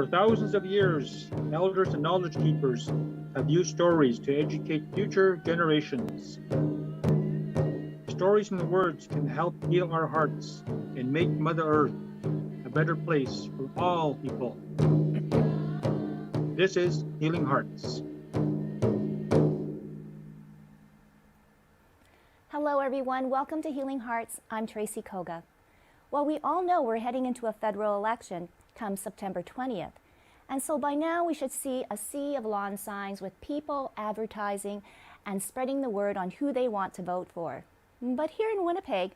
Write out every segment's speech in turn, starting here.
For thousands of years, elders and knowledge keepers have used stories to educate future generations. Stories and words can help heal our hearts and make Mother Earth a better place for all people. This is Healing Hearts. Hello everyone, welcome to Healing Hearts. I'm Tracy Koga. Well, we all know we're heading into a federal election come September 20th. And so by now we should see a sea of lawn signs with people advertising and spreading the word on who they want to vote for. But here in Winnipeg,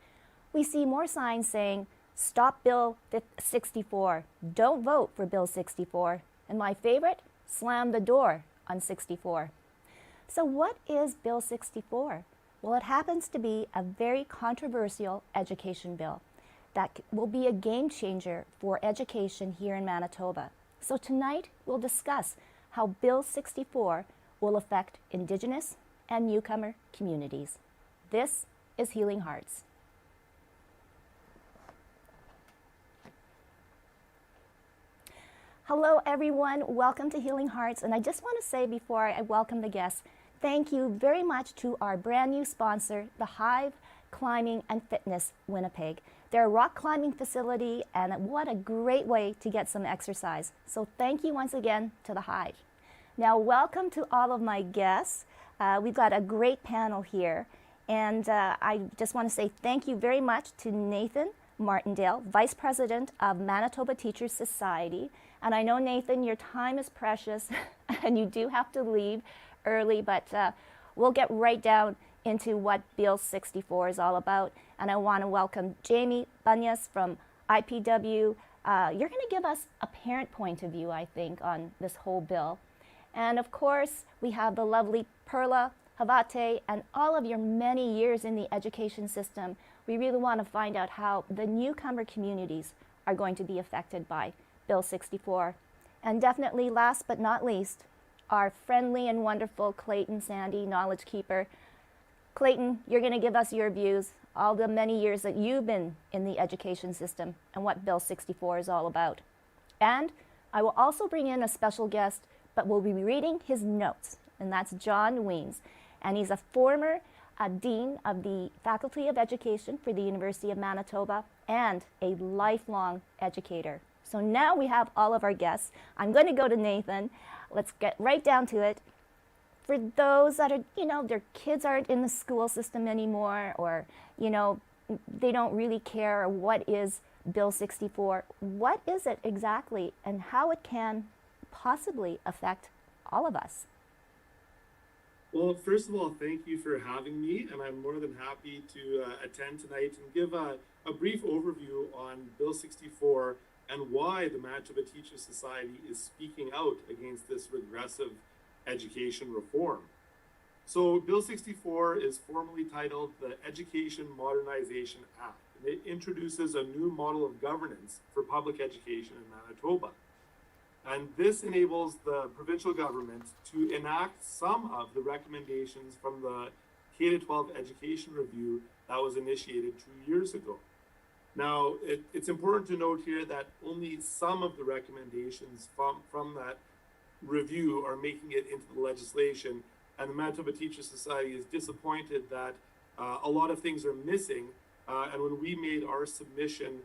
we see more signs saying, "Stop Bill 64, don't vote for Bill 64, and my favorite, slam the door on 64. So what is Bill 64? Well, it happens to be a very controversial education bill that will be a game changer for education here in Manitoba. So tonight, we'll discuss how Bill 64 will affect Indigenous and newcomer communities. This is Healing Hearts. Hello everyone, welcome to Healing Hearts. And I just want to say before I welcome the guests, thank you very much to our brand new sponsor, the Hive Climbing and Fitness Winnipeg. They're a rock climbing facility, and what a great way to get some exercise. So thank you once again to the Hive. Now welcome to all of my guests. We've got a great panel here, and I just want to say thank you very much to Nathan Martindale, Vice President of Manitoba Teachers Society. And I know, Nathan, your time is precious and you do have to leave early, but we'll get right down into what Bill 64 is all about. And I want to welcome Jamie Bunyas from IPW. You're going to give us a parent point of view, I think, on this whole bill. And of course, we have the lovely Perla Havate and all of your many years in the education system. We really want to find out how the newcomer communities are going to be affected by Bill 64. And definitely, last but not least, our friendly and wonderful Clayton Sandy, Knowledge Keeper. Clayton, you're going to give us your views, all the many years that you've been in the education system and what Bill 64 is all about. And I will also bring in a special guest, but we'll be reading his notes, and that's John Weems. And he's a former Dean of the Faculty of Education for the University of Manitoba and a lifelong educator. So now we have all of our guests. I'm going to go to Nathan. Let's get right down to it. For those that are, their kids aren't in the school system anymore, or, they don't really care what is Bill 64, what is it exactly and how it can possibly affect all of us? Well, first of all, thank you for having me, and I'm more than happy to attend tonight and give a brief overview on Bill 64 and why the Manitoba Teachers Society is speaking out against this regressive education reform. So Bill 64 is formally titled the Education Modernization Act, and it introduces a new model of governance for public education in Manitoba. And this enables the provincial government to enact some of the recommendations from the K-12 education review that was initiated 2 years ago. Now, it's important to note here that only some of the recommendations from that review are making it into the legislation, and the Manitoba Teachers Society is disappointed that a lot of things are missing. And when we made our submission,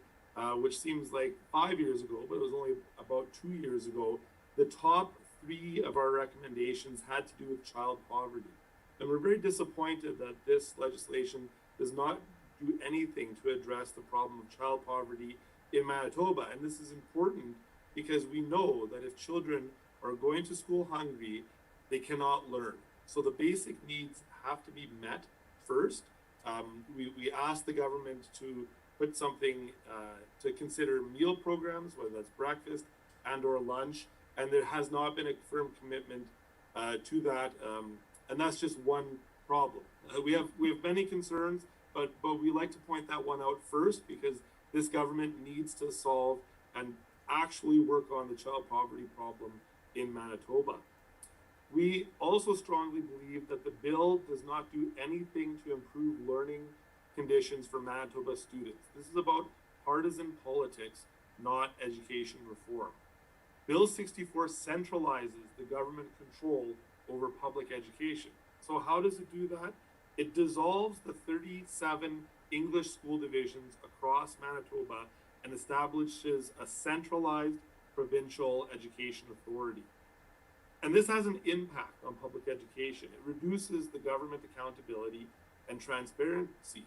which seems like 5 years ago, but it was only about 2 years ago, the top 3 of our recommendations had to do with child poverty. And we're very disappointed that this legislation does not do anything to address the problem of child poverty in Manitoba. And this is important because we know that if children are going to school hungry, they cannot learn. So the basic needs have to be met first. We asked the government to put something to consider meal programs, whether that's breakfast and or lunch, and there has not been a firm commitment to that, and that's just one problem. We have many concerns, but we like to point that one out first because this government needs to solve and actually work on the child poverty problem in Manitoba. We also strongly believe that the bill does not do anything to improve learning conditions for Manitoba students. This is about partisan politics, not education reform. Bill 64 centralizes the government control over public education. So how does it do that? It dissolves the 37 English school divisions across Manitoba and establishes a centralized provincial education authority. And this has an impact on public education. It reduces the government accountability and transparency.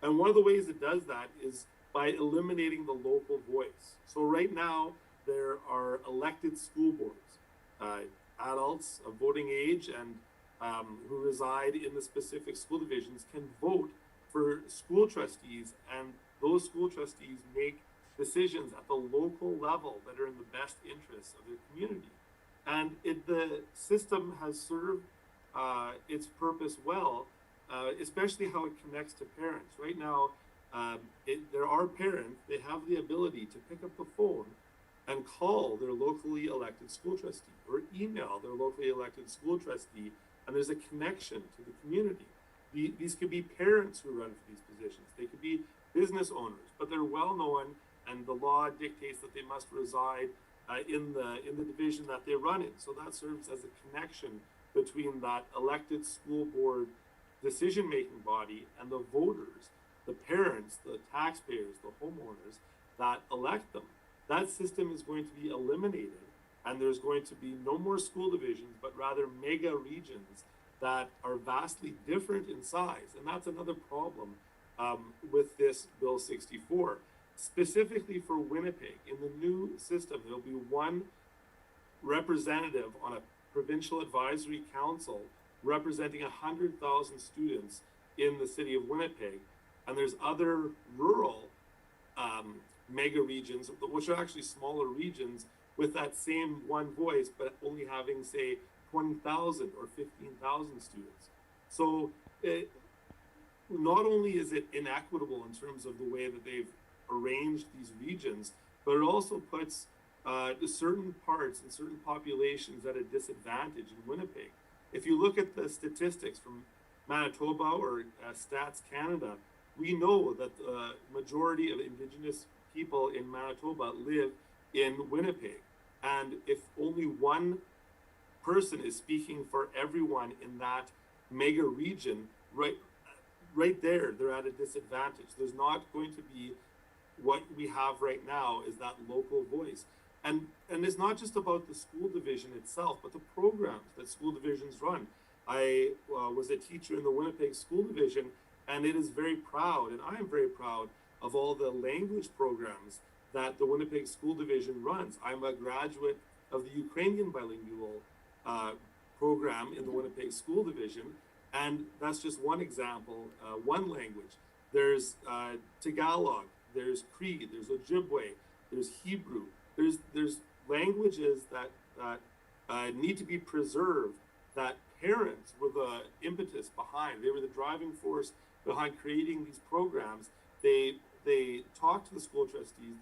And one of the ways it does that is by eliminating the local voice. So right now, there are elected school boards, adults of voting age and who reside in the specific school divisions can vote for school trustees, and those school trustees make decisions at the local level that are in the best interests of their community. And the system has served its purpose well, especially how it connects to parents. Right now, there are parents, they have the ability to pick up the phone and call their locally elected school trustee or email their locally elected school trustee, and there's a connection to the community. These could be parents who run for these positions. They could be business owners, but they're well known, and the law dictates that they must reside in the division that they run in. So that serves as a connection between that elected school board decision-making body and the voters, the parents, the taxpayers, the homeowners that elect them. That system is going to be eliminated, and there's going to be no more school divisions, but rather mega regions that are vastly different in size. And that's another problem with this Bill 64. Specifically for Winnipeg, in the new system, there'll be one representative on a provincial advisory council representing 100,000 students in the city of Winnipeg. And there's other rural mega regions, which are actually smaller regions, with that same one voice, but only having, say, 20,000 or 15,000 students. So not only is it inequitable in terms of the way that they've arranged these regions, but it also puts certain parts and certain populations at a disadvantage in Winnipeg. If you look at the statistics from Manitoba or Stats Canada, we know that the majority of Indigenous people in Manitoba live in Winnipeg. And if only one person is speaking for everyone in that mega region, right there, they're at a disadvantage. There's not going to be what we have right now is that local voice. And it's not just about the school division itself, but the programs that school divisions run. I was a teacher in the Winnipeg School Division, and it is very proud, and I am very proud of all the language programs that the Winnipeg School Division runs. I'm a graduate of the Ukrainian bilingual program in the Winnipeg School Division, and that's just one example, one language. There's Tagalog, there's Cree, there's Ojibwe, there's Hebrew. There's languages that need to be preserved, that parents were the impetus behind. They were the driving force behind creating these programs. They talked to the school trustees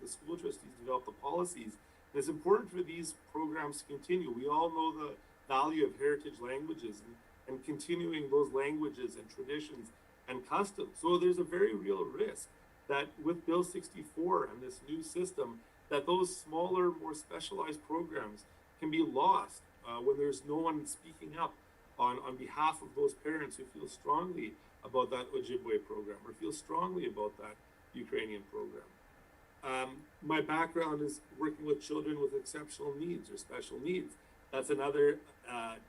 developed the policies. And it's important for these programs to continue. We all know the value of heritage languages and continuing those languages and traditions and customs. So there's a very real risk that with Bill 64 and this new system, that those smaller, more specialized programs can be lost when there's no one speaking up on behalf of those parents who feel strongly about that Ojibwe program or feel strongly about that Ukrainian program. My background is working with children with exceptional needs or special needs. That's another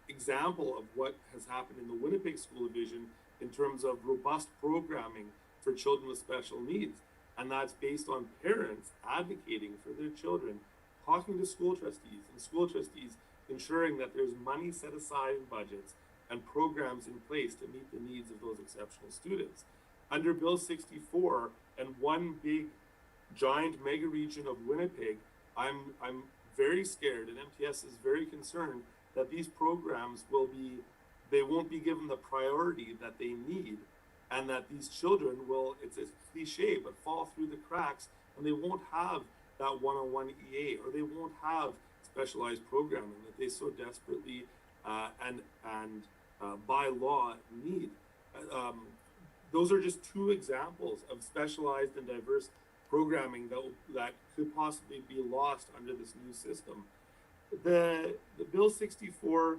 example of what has happened in the Winnipeg School Division in terms of robust programming for children with special needs. And that's based on parents advocating for their children, talking to school trustees, and school trustees ensuring that there's money set aside in budgets and programs in place to meet the needs of those exceptional students. Under Bill 64 and one big giant mega region of Winnipeg, I'm very scared, and MTS is very concerned that these programs they won't be given the priority that they need, and that these children will, it's a cliche, but fall through the cracks, and they won't have that one-on-one EA, or they won't have specialized programming that they so desperately and by law need. Those are just two examples of specialized and diverse programming that could possibly be lost under this new system. The Bill 64,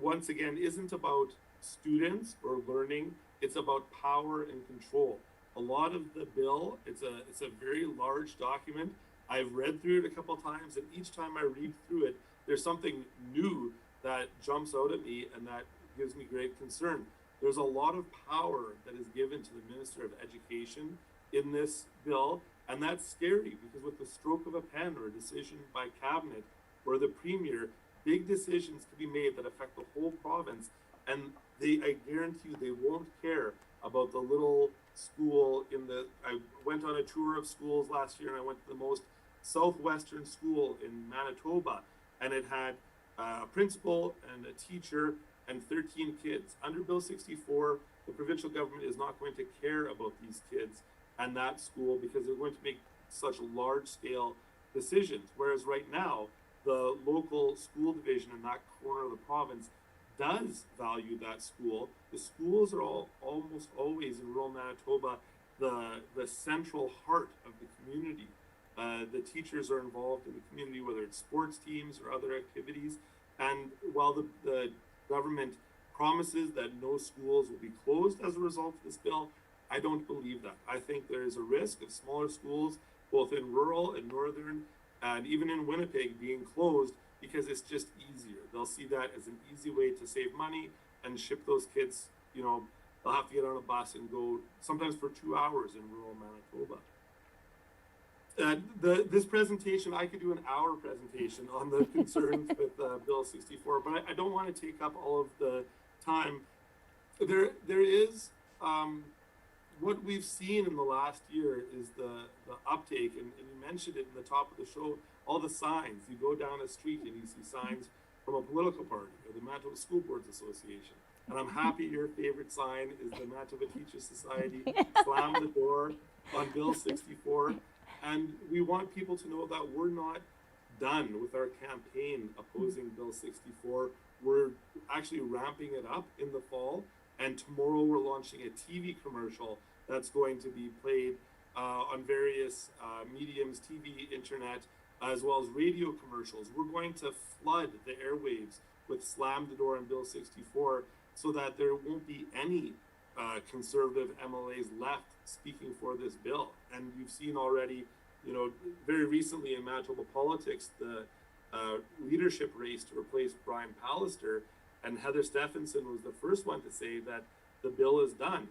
once again, isn't about students or learning. It's about power and control. A lot of the bill, it's a very large document. I've read through it a couple times, and each time I read through it, there's something new that jumps out at me and that gives me great concern. There's a lot of power that is given to the Minister of Education in this bill, and that's scary because with the stroke of a pen or a decision by cabinet or the premier, big decisions can be made that affect the whole province, and I guarantee you they won't care about the little school in the. I went on a tour of schools last year, and I went to the most southwestern school in Manitoba, and it had a principal and a teacher and 13 kids. Under Bill 64, the provincial government is not going to care about these kids and that school because they're going to make such large-scale decisions. Whereas right now, the local school division in that corner of the province does value that school. The schools are almost always in rural Manitoba the central heart of the community. The teachers are involved in the community, whether it's sports teams or other activities. And while the government promises that no schools will be closed as a result of this bill, I don't believe that. I think there is a risk of smaller schools, both in rural and northern, and even in Winnipeg, being closed because it's just easier. They'll see that as an easy way to save money and ship those kids, they'll have to get on a bus and go sometimes for 2 hours in rural Manitoba. This presentation, I could do an hour presentation on the concerns with Bill 64, but I don't want to take up all of the time. There is what we've seen in the last year is the uptake, and you mentioned it in the top of the show, all the signs. You go down a street and you see signs from a political party or the Manitoba School Boards Association. And I'm happy your favorite sign is the Manitoba Teachers Society, slam the door on Bill 64. And we want people to know that we're not done with our campaign opposing Bill 64. We're actually ramping it up in the fall. And tomorrow we're launching a TV commercial that's going to be played on various mediums, TV, internet, as well as radio commercials. We're going to flood the airwaves with Slam the Door on Bill 64 so that there won't be any conservative MLAs left speaking for this bill. And you've seen already, very recently in Manitoba politics, the leadership race to replace Brian Pallister, and Heather Stephenson was the first one to say that the bill is done.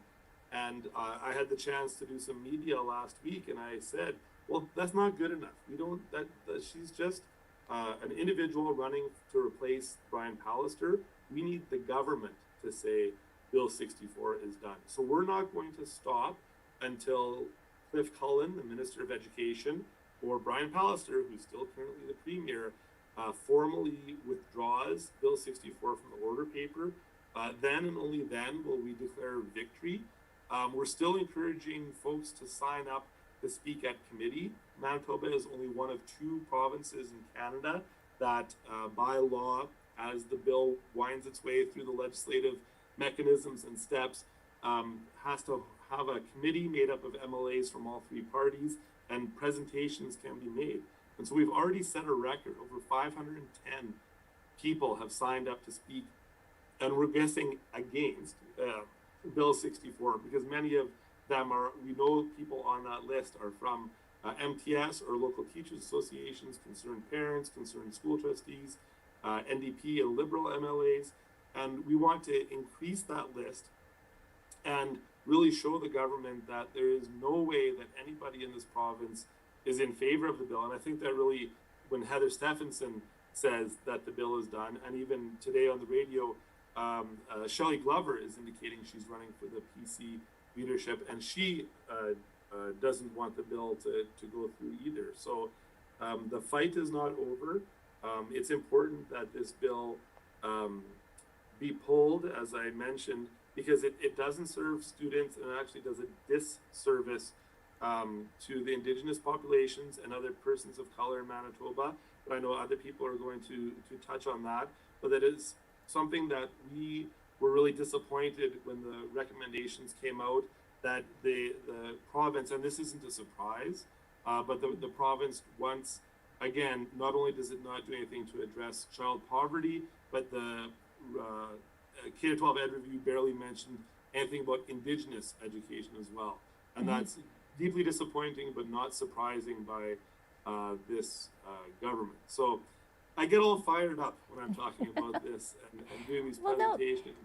And I had the chance to do some media last week, and I said, well, that's not good enough. We don't, that she's just an individual running to replace Brian Pallister. We need the government to say Bill 64 is done. So we're not going to stop until Cliff Cullen, the Minister of Education, or Brian Pallister, who's still currently the Premier, formally withdraws Bill 64 from the order paper. Then and only then will we declare victory. We're still encouraging folks to sign up to speak at committee. Manitoba is only one of 2 provinces in Canada that by law, as the bill winds its way through the legislative mechanisms and steps, has to have a committee made up of MLAs from all 3 parties, and presentations can be made. And so we've already set a record. Over 510 people have signed up to speak, and we're guessing against Bill 64 because many of them we know people on that list are from MTS or local teachers associations, concerned parents, concerned school trustees, NDP and Liberal MLAs. And we want to increase that list and really show the government that there is no way that anybody in this province is in favor of the bill. And I think that really, when Heather Stephenson says that the bill is done, and even today on the radio, Shelley Glover is indicating she's running for the PC leadership, and she doesn't want the bill to go through either. So the fight is not over. It's important that this bill be pulled, as I mentioned, because it doesn't serve students, and it actually does a disservice to the Indigenous populations and other persons of color in Manitoba. But I know other people are going to touch on that. But that is something that we were really disappointed when the recommendations came out, that the province, and this isn't a surprise, but the province wants again, not only does it not do anything to address child poverty, but the K-12 Ed Review barely mentioned anything about Indigenous education as well. And that's deeply disappointing, but not surprising by this government. So I get all fired up when I'm talking about this and doing these presentations.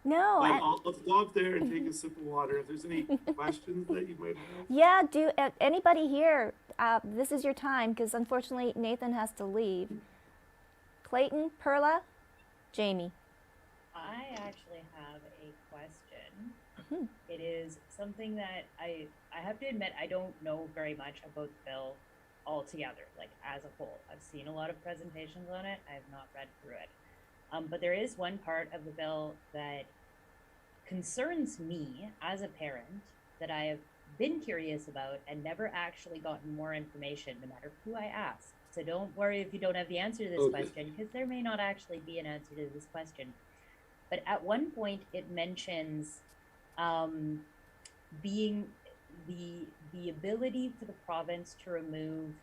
No, but I'll stop there and take a sip of water. If there's any questions that you might have. yeah, do anybody here, this is your time, because unfortunately Nathan has to leave. Clayton, Perla, Jamie. I actually have a question. It is something that I have to admit I don't know very much about the bill altogether, like as a whole. I've seen a lot of presentations on it. I have not read through it. But there is one part of the bill that concerns me as a parent that I have been curious about and never actually gotten more information, no matter who I ask. So don't worry if you don't have the answer to this question, because there may not actually be an answer to this question. But at one point it mentions being the ability for the province to remove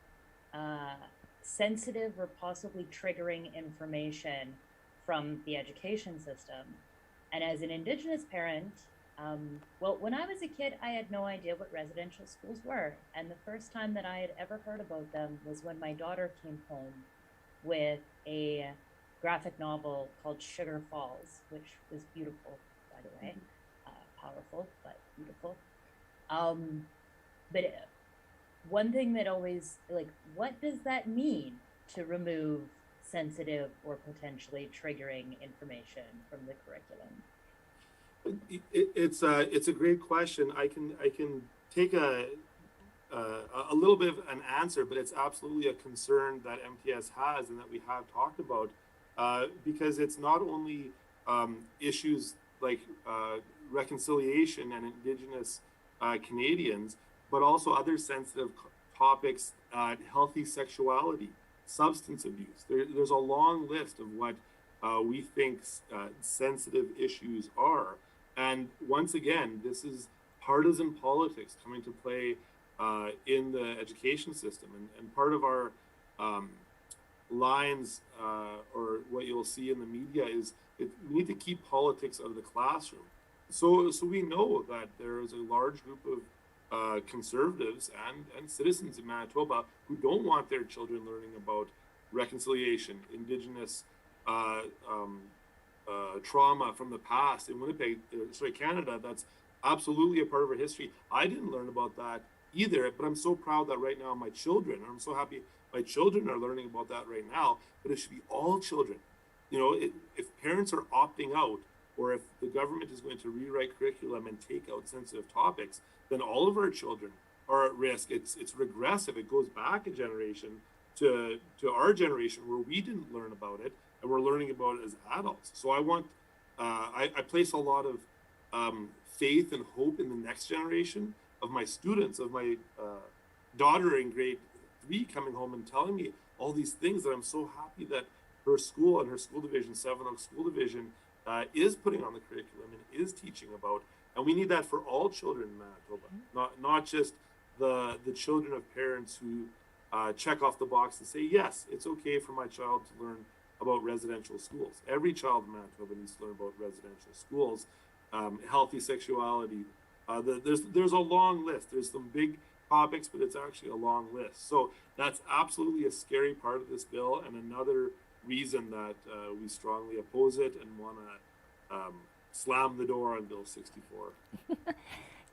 sensitive or possibly triggering information from the education system. And as an Indigenous parent, well, when I was a kid, I had no idea what residential schools were. And the first time that I had ever heard about them was when my daughter came home with a graphic novel called Sugar Falls, which was beautiful, by the way. Powerful, but beautiful. But one thing that always, like, what does that mean to remove sensitive or potentially triggering information from the curriculum? It's a great question. I can take a little bit of an answer, but it's absolutely a concern that MTS has and that we have talked about, because it's not only issues like reconciliation and Indigenous Canadians, but also other sensitive topics, healthy sexuality, substance abuse. There's a long list of what we think sensitive issues are. And once again, this is partisan politics coming to play in the education system. And part of our lines, or what you'll see in the media, is we need to keep politics out of the classroom. So we know that there is a large group of conservatives and citizens in Manitoba who don't want their children learning about reconciliation, Indigenous trauma from the past in Winnipeg, Canada. That's absolutely a part of our history. I didn't learn about that either, but I'm so proud that right now my children, I'm so happy my children are learning about that right now, but it should be all children. You know, if parents are opting out, or if the government is going to rewrite curriculum and take out sensitive topics, then all of our children are at risk. It's regressive. It goes back a generation to our generation where we didn't learn about it, and we're learning about it as adults. So I want, I place a lot of faith and hope in the next generation of my students, of my daughter in grade 3 coming home and telling me all these things that I'm so happy that her school and her school division, Seven Oaks School Division, is putting on the curriculum and is teaching about. And we need that for all children in Manitoba, not just the children of parents who check off the box and say, yes, it's okay for my child to learn about residential schools. Every child in Manitoba needs to learn about residential schools, healthy sexuality. There's a long list. There's some big topics, but it's actually a long list. So that's absolutely a scary part of this bill, and another reason that we strongly oppose it and want to slam the door on Bill 64.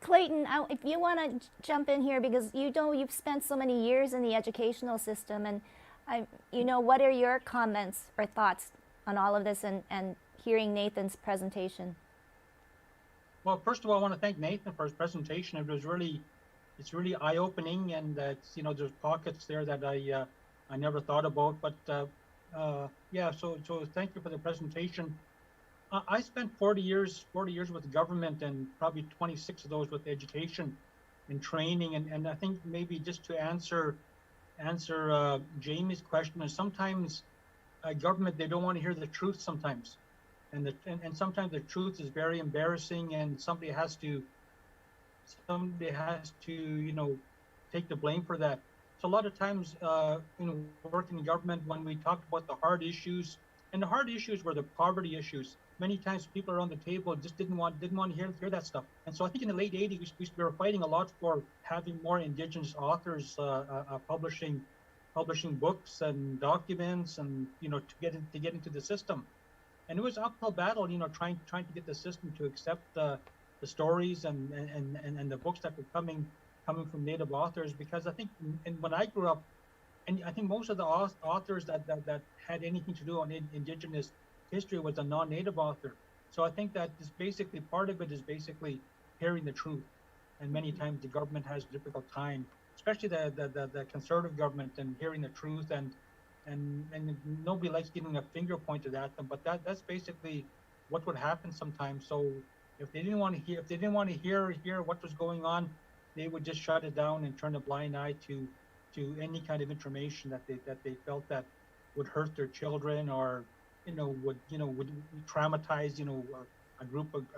Clayton, if you want to jump in here, because you've spent so many years in the educational system, and what are your comments or thoughts on all of this and hearing Nathan's presentation? Well, first of all, I want to thank Nathan for his presentation. It's really eye-opening, and there's pockets there that I never thought about. But yeah, so thank you for the presentation. I spent 40 years with the government, and probably 26 of those with education and training. And I think maybe just to answer Jamie's question, is sometimes government, they don't want to hear the truth sometimes, and sometimes the truth is very embarrassing, and somebody has to take the blame for that. So a lot of times, working in government, when we talked about the hard issues, and the hard issues were the poverty issues. Many times people around the table just didn't want to hear that stuff. And so I think in the late '80s, we were fighting a lot for having more Indigenous authors publishing books and documents, and to get into the system. And it was uphill battle, trying to get the system to accept the stories and the books that were coming from Native authors. Because I think, and when I grew up, and I think most of the authors that had anything to do on Indigenous history was a non-Native author. So I think that is basically part of it is basically hearing the truth, and many times the government has a difficult time, especially the conservative government, and hearing the truth, and nobody likes getting a finger pointed at them, but that's basically what would happen sometimes. So if they didn't want to hear what was going on, they would just shut it down and turn a blind eye to any kind of information that they felt that would hurt their children, or would traumatize a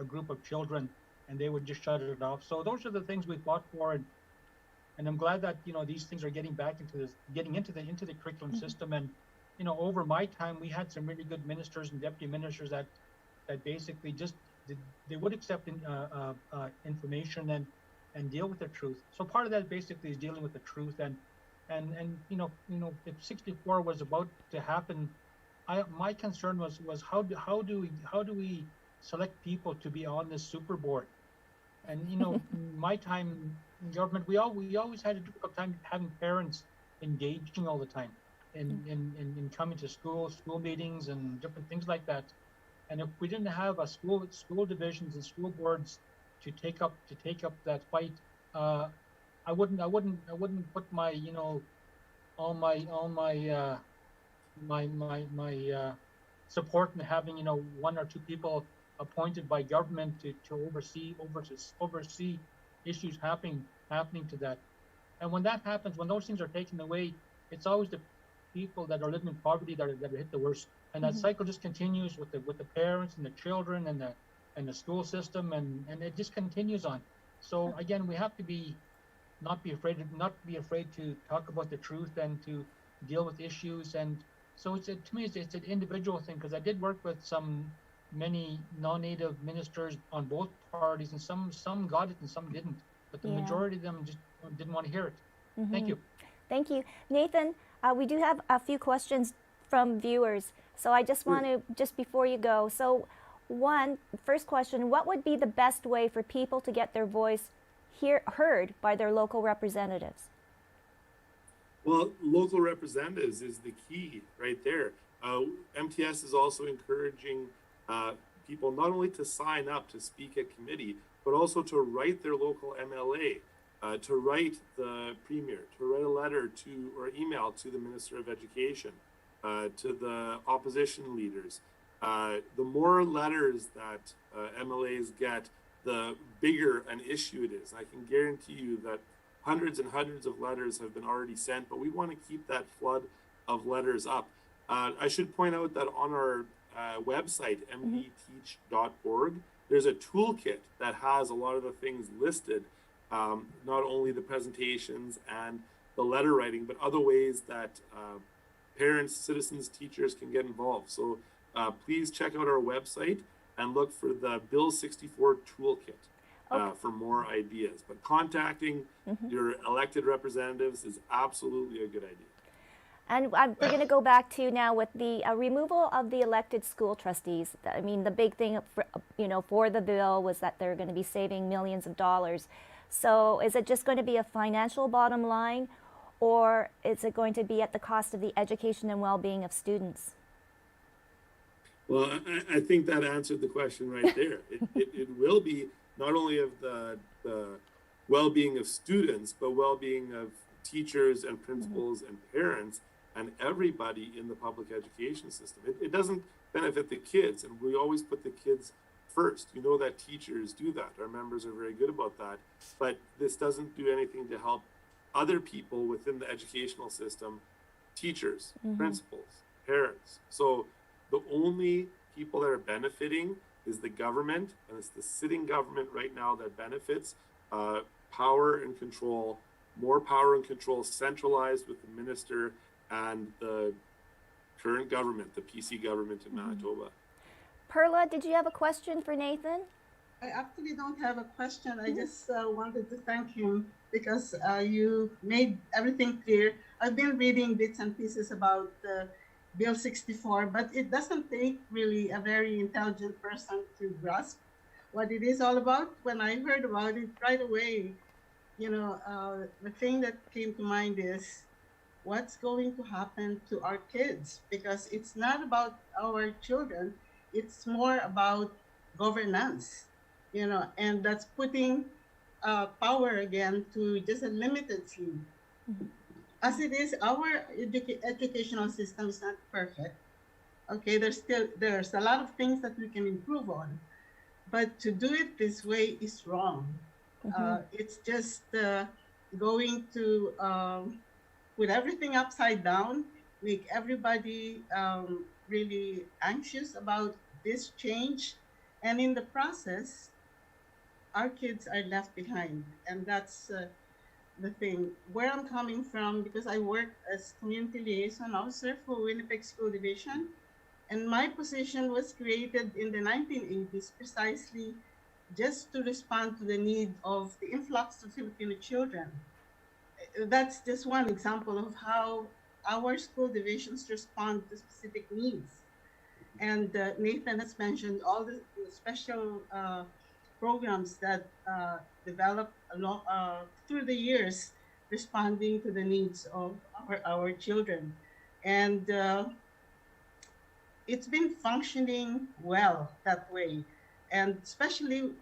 group of children, and they would just shut it off. So those are the things we fought for, and I'm glad that these things are getting into the curriculum system. And over my time, we had some really good ministers and deputy ministers that basically just they would accept information and deal with the truth. So part of that basically is dealing with the truth. And if 64 was about to happen, my concern was how do we select people to be on this super board? And my time in government, we always had a difficult time having parents engaging all the time in coming to school meetings and different things like that. And if we didn't have a school divisions and school boards to take up that fight, I wouldn't put my all my support in having one or two people appointed by government to oversee issues happening to that. And when that happens, when those things are taken away, it's always the people that are living in poverty that are hit the worst. And that cycle just continues with the parents and the children and the school system, and it just continues on. So again, we have to not be afraid to talk about the truth and to deal with issues. And so to me it's an individual thing, because I did work with many non-Native ministers on both parties, and some got it and some didn't, but the majority of them just didn't want to hear it. Thank you. Thank you, Nathan. We do have a few questions from viewers, so I just want to, just before you go, so first question, what would be the best way for people to get their voice heard by their local representatives? Well, local representatives is the key right there. MTS is also encouraging people not only to sign up to speak at committee, but also to write their local MLA, to write the premier, to write a letter to or email to the Minister of Education, to the opposition leaders. The more letters that MLAs get, the bigger an issue it is. I can guarantee you that hundreds and hundreds of letters have been already sent, but we want to keep that flood of letters up. I should point out that on our website, mdteach.org, there's a toolkit that has a lot of the things listed, not only the presentations and the letter writing, but other ways that parents, citizens, teachers can get involved. So please check out our website and look for the Bill 64 toolkit for more ideas. But contacting your elected representatives is absolutely a good idea. And we're going to go back to now with the removal of the elected school trustees. I mean, the big thing for the bill was that they're going to be saving millions of dollars. So is it just going to be a financial bottom line, or is it going to be at the cost of the education and well-being of students? Well, I think that answered the question right there. It will be not only of the well-being of students, but well-being of teachers and principals and parents and everybody in the public education system. It doesn't benefit the kids, and we always put the kids first. You know that teachers do that. Our members are very good about that. But this doesn't do anything to help other people within the educational system, teachers, principals, parents. So the only people that are benefiting is the government, and it's the sitting government right now that benefits power and control more power and control centralized with the minister and the current government, the PC government in Manitoba. Perla, did you have a question for Nathan? I actually don't have a question. I just wanted to thank him because you made everything clear. I've been reading bits and pieces about Bill 64, but it doesn't take really a very intelligent person to grasp what it is all about. When I heard about it right away, the thing that came to mind is what's going to happen to our kids, because it's not about our children, it's more about governance, and that's putting power again to just a limited few. As it is, our educational system is not perfect. Okay, there's a lot of things that we can improve on, but to do it this way is wrong. It's just going to put everything upside down, make everybody really anxious about this change, and in the process, our kids are left behind. And that's the thing. Where I'm coming from, because I work as community liaison officer for Winnipeg School Division, and my position was created in the 1980s precisely just to respond to the need of the influx of Filipino children. That's just one example of how our school divisions respond to specific needs. And Nathan has mentioned all the special programs that developed through the years, responding to the needs of our children. And it's been functioning well that way. And especially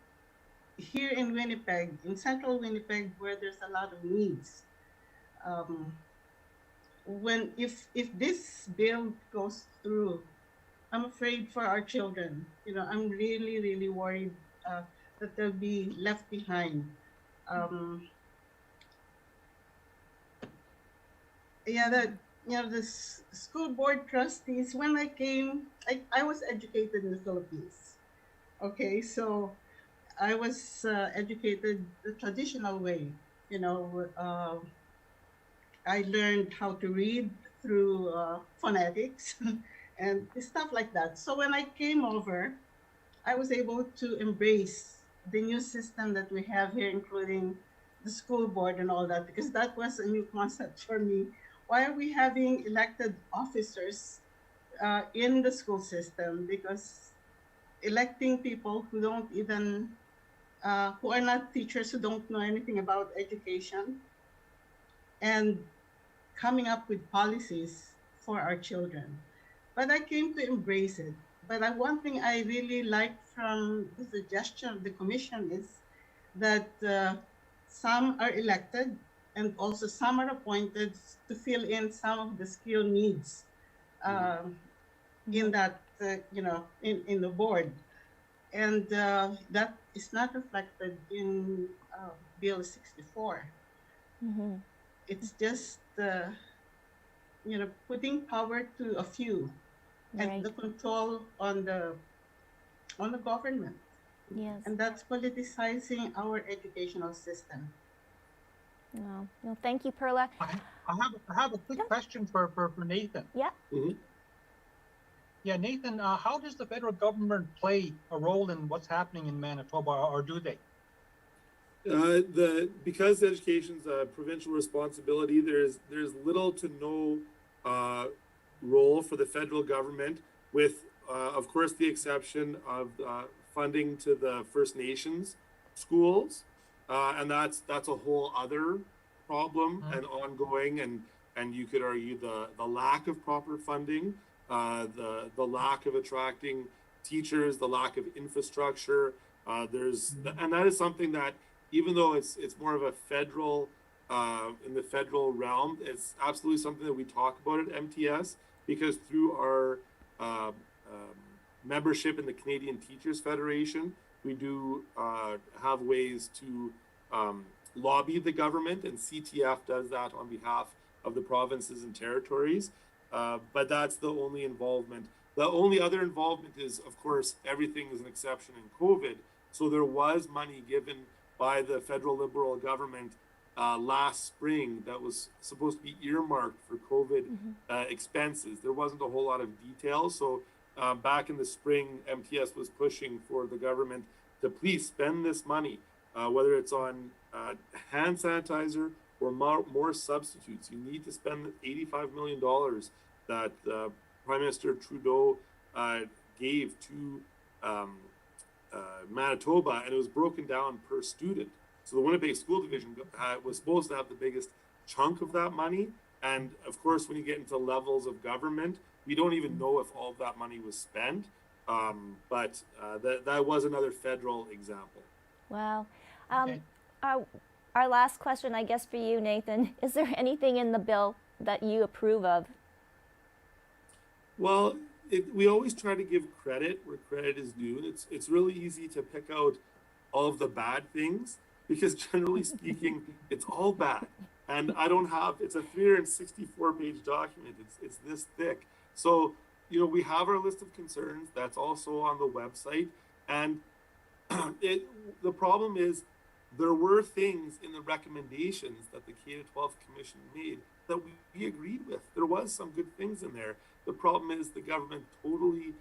here in Winnipeg, in central Winnipeg, where there's a lot of needs. If this bill goes through, I'm afraid for our children. I'm really, really worried that they'll be left behind. The school board trustees, when I came, I was educated in the Philippines. Okay, so I was educated the traditional way. I learned how to read through phonetics and stuff like that. So when I came over, I was able to embrace the new system that we have here, including the school board and all that, because that was a new concept for me. Why are we having elected officers in the school system? Because electing people who don't even, who are not teachers, who don't know anything about education, and coming up with policies for our children. But I came to embrace it. But one thing I really like from the suggestion of the commission is that some are elected and also some are appointed to fill in some of the skill needs in that, in the board. And that is not reflected in Bill 64. It's just, putting power to a few. Right. And the control on the government. Yes. And that's politicizing our educational system. No, thank you, Perla. I have a quick question for Nathan. Yeah. Yeah, Nathan, how does the federal government play a role in what's happening in Manitoba, or do they? Because education's a provincial responsibility, there's little to no role for the federal government, with of course the exception of funding to the First Nations schools, and that's a whole other problem and ongoing, and you could argue the lack of proper funding, the lack of attracting teachers, the lack of infrastructure. And that is something that, even though it's more of a federal in the federal realm, it's absolutely something that we talk about at MTS, because through our membership in the Canadian Teachers Federation, we do have ways to lobby the government, and CTF does that on behalf of the provinces and territories. But that's the only involvement. The only other involvement is, of course, everything is an exception in COVID. So there was money given by the federal Liberal government last spring that was supposed to be earmarked for COVID expenses. There wasn't a whole lot of detail. So back in the spring, MTS was pushing for the government to please spend this money, whether it's on hand sanitizer or more substitutes. You need to spend $85 million that Prime Minister Trudeau gave to Manitoba, and it was broken down per student. So the Winnipeg School Division was supposed to have the biggest chunk of that money. And of course, when you get into levels of government, we don't even know if all of that money was spent. But that was another federal example. Wow. Okay. Our last question, I guess, for you, Nathan, is there anything in the bill that you approve of? Well, we always try to give credit where credit is due. It's really easy to pick out all of the bad things, because generally speaking, it's all bad. And I don't have, it's a 364-page document. It's this thick. So, you know, we have our list of concerns. That's also on the website. And the problem is there were things in the recommendations that the K-12 Commission made that we agreed with. There was some good things in there. The problem is the government totally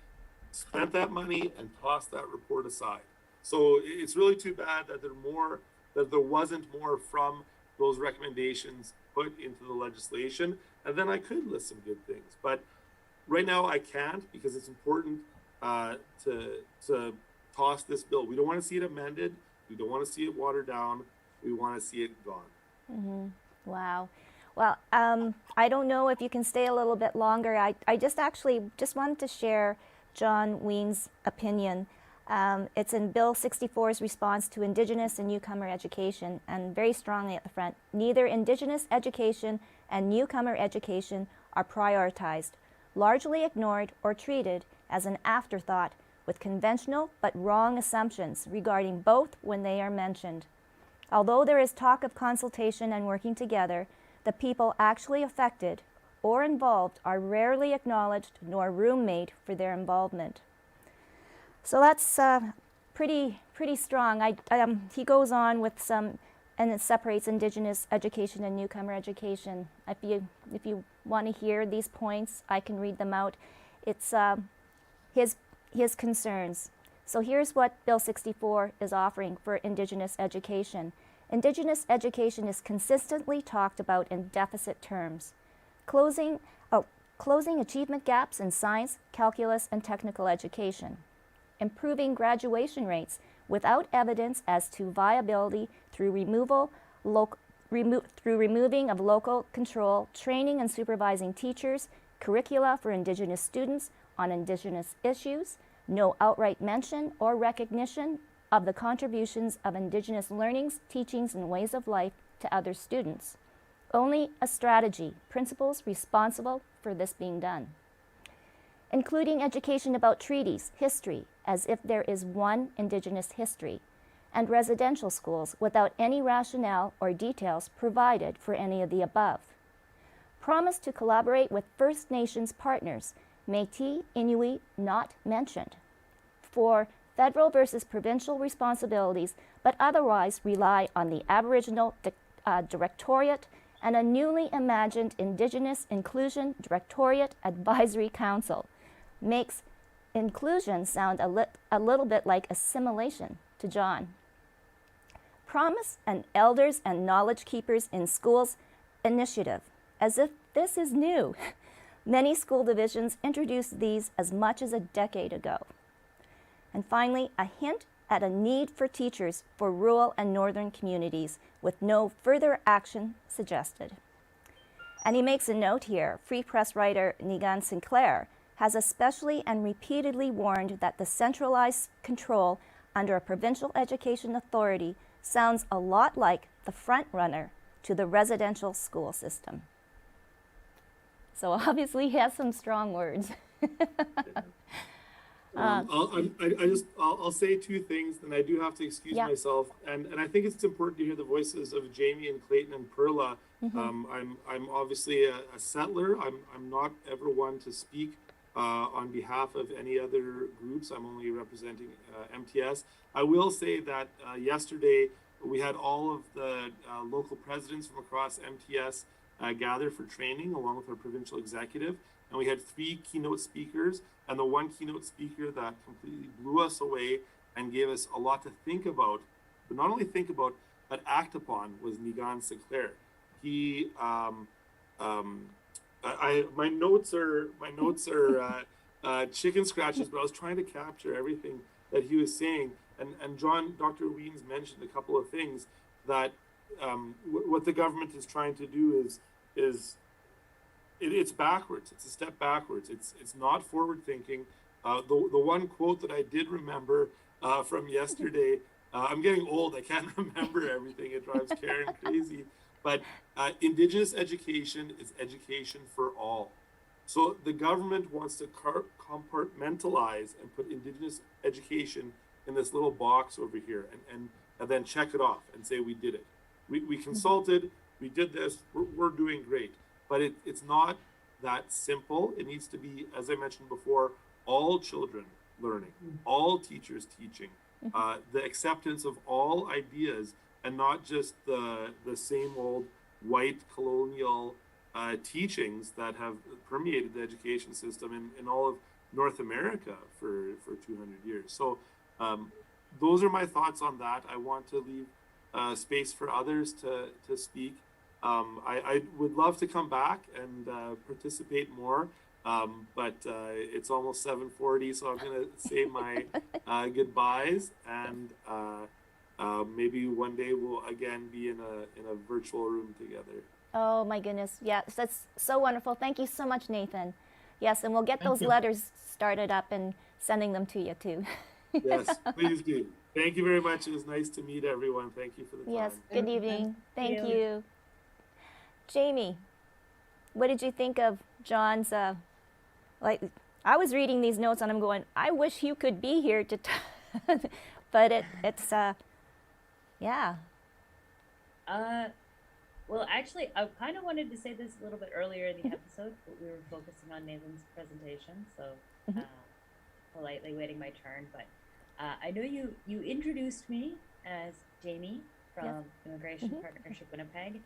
spent that money and tossed that report aside. So it's really too bad that there wasn't more from those recommendations put into the legislation. And then I could list some good things, but right now I can't, because it's important to toss this bill. We don't want to see it amended. We don't want to see it watered down. We want to see it gone. Wow. Well, I don't know if you can stay a little bit longer. I just wanted to share John Ween's opinion. It's in Bill 64's response to Indigenous and newcomer education, and very strongly at the front. Neither Indigenous education and newcomer education are prioritized, largely ignored or treated as an afterthought with conventional but wrong assumptions regarding both when they are mentioned. Although there is talk of consultation and working together, the people actually affected or involved are rarely acknowledged nor room made for their involvement. So that's pretty strong. He goes on with some, and it separates Indigenous education and newcomer education. If you want to hear these points, I can read them out. It's his concerns. So here's what Bill 64 is offering for Indigenous education. Indigenous education is consistently talked about in deficit terms. Closing achievement gaps in science, calculus, and technical education. Improving graduation rates without evidence as to viability through removing of local control, training and supervising teachers, curricula for Indigenous students on Indigenous issues, no outright mention or recognition of the contributions of Indigenous learnings, teachings, and ways of life to other students. Only a strategy, principles responsible for this being done. Including education about treaties, history, as if there is one Indigenous history, and residential schools without any rationale or details provided for any of the above. Promise to collaborate with First Nations partners, Métis, Inuit not mentioned, for federal versus provincial responsibilities, but otherwise rely on the Aboriginal Directorate and a newly imagined Indigenous Inclusion Directorate Advisory Council. Makes inclusion sound a little bit like assimilation to John. Promise an elders and knowledge keepers in schools initiative, as if this is new. Many school divisions introduced these as much as a decade ago. And finally, a hint at a need for teachers for rural and northern communities with no further action suggested. And he makes a note here. Free Press writer Negan Sinclair has especially and repeatedly warned that the centralized control under a provincial education authority sounds a lot like the front runner to the residential school system. So obviously he has some strong words. I'll say two things, and I do have to excuse myself. And I think it's important to hear the voices of Jamie and Clayton and Perla. I'm obviously a settler. I'm not ever one to speak on behalf of any other groups. I'm only representing MTS. I will say that yesterday we had all of the local presidents from across MTS gather for training along with our provincial executive. And we had 3 keynote speakers, and the one keynote speaker that completely blew us away and gave us a lot to think about, but not only think about, but act upon, was Nigan Sinclair. He, my notes are chicken scratches, but I was trying to capture everything that he was saying. And Dr. Weens mentioned a couple of things that what the government is trying to do it's backwards. It's a step backwards. It's not forward thinking. The one quote that I did remember from yesterday, I'm getting old. I can't remember everything. It drives Karen crazy. But Indigenous education is education for all. So the government wants to compartmentalize and put Indigenous education in this little box over here and then check it off and say we did it. We consulted, we did this, we're doing great. But it's not that simple. It needs to be, as I mentioned before, all children learning, all teachers teaching, the acceptance of all ideas, and not just the same old white colonial teachings that have permeated the education system in all of North America for 200 years. So those are my thoughts on that. I want to leave space for others to speak. I would love to come back and participate more, but it's almost 7:40, so I'm going to say my goodbyes, and maybe one day we'll again be in a virtual room together. Oh my goodness, yes, that's so wonderful. Thank you so much, Nathan. Yes, and we'll get those letters started up and sending them to you too. Yes, please do. Thank you very much. It was nice to meet everyone. Thank you for the time. Yes, good evening. Thank you. Jamie, what did you think of John's, like, I was reading these notes and I'm going, I wish you could be here to, but it's, yeah. Well, actually, I kind of wanted to say this a little bit earlier in the episode, but we were focusing on Nathan's presentation, so politely waiting my turn. But I know you introduced me as Jamie from Immigration Partnership Winnipeg.